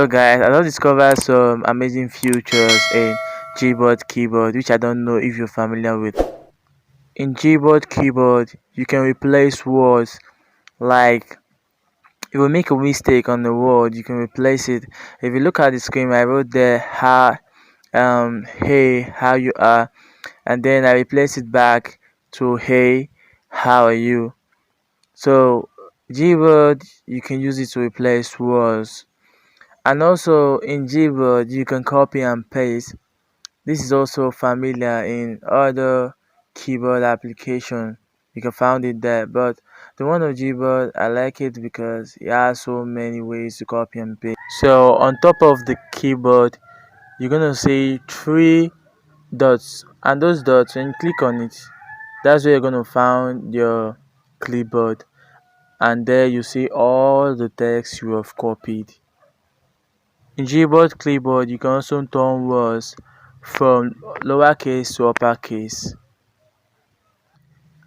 Hello guys, I just discovered some amazing features in Gboard keyboard which I don't know if you're familiar with. In Gboard keyboard, you can replace words like if you make a mistake on the word, you can replace it. If you look at the screen, I wrote there hey, how you are, and then I replace it back to hey, how are you. So Gboard, you can use it to replace words. And also in Gboard, you can copy and paste. This is also familiar in other keyboard application. You can find it there, but the one of Gboard, I like it because it has so many ways to copy and paste. So on top of the keyboard, you're gonna see three dots, and those dots, when you click on it, that's where you're gonna find your clipboard, and there you see all the text you have copied. In Gboard clipboard, you can also turn words from lowercase to uppercase.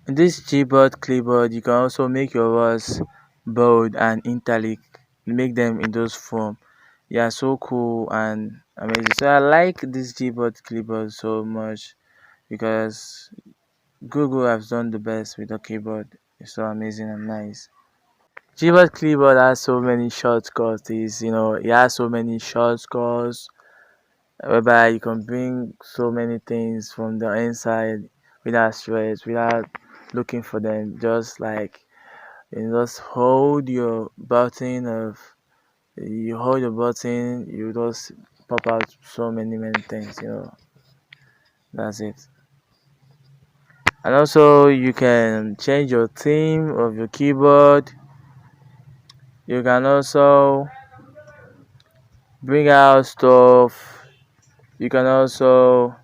In this Gboard clipboard, you can also make your words bold and italic, make them in those form. Yeah, so cool and amazing. So I like this Gboard clipboard so much because Google has done the best with the keyboard. It's so amazing and nice. Gboard clipboard has so many shortcuts. It has so many shortcuts whereby you can bring so many things from the inside without stress, without looking for them. Just like just hold your button you hold your button, you just pop out so many things. That's it. And also you can change your theme of your keyboard. You can also bring out stuff. You can also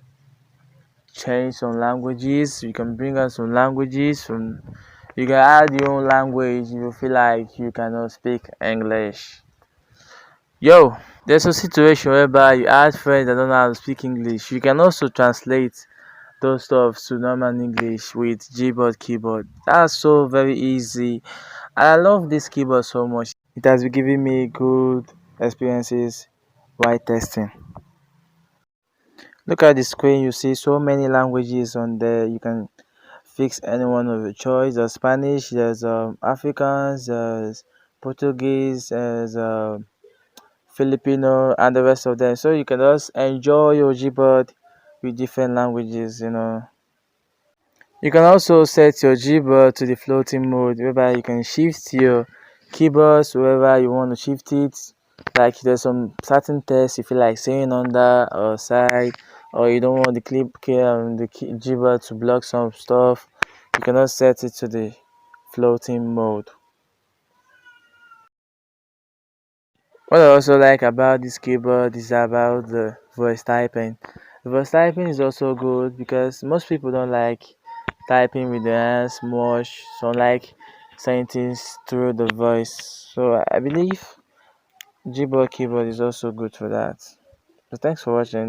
change some languages. You can bring out some languages from. You can add your own language if you feel like you cannot speak English. Yo, there's a situation whereby you add friends that don't know how to speak English. You can also translate those stuff to normal English with Gboard keyboard. That's so very easy. And I love this keyboard so much. It has been giving me good experiences while testing. Look at the screen, you see so many languages on there. You can fix any one of your choice. There's Spanish, there's Africans, there's Portuguese, there's Filipino, and the rest of them. So you can just enjoy your Gboard with different languages. You can also set your Gboard to the floating mode, whereby you can shift your keyboards wherever you want to shift it. Like there's some certain text you feel like saying under or side, or you don't want the Gboard to block some stuff. You cannot set it to the floating mode. What I also like about this keyboard is about the voice typing. The voice typing is also good because most people don't like typing with their hands much, so like saying things through the voice. So I believe Gboard keyboard is also good for that. So thanks for watching.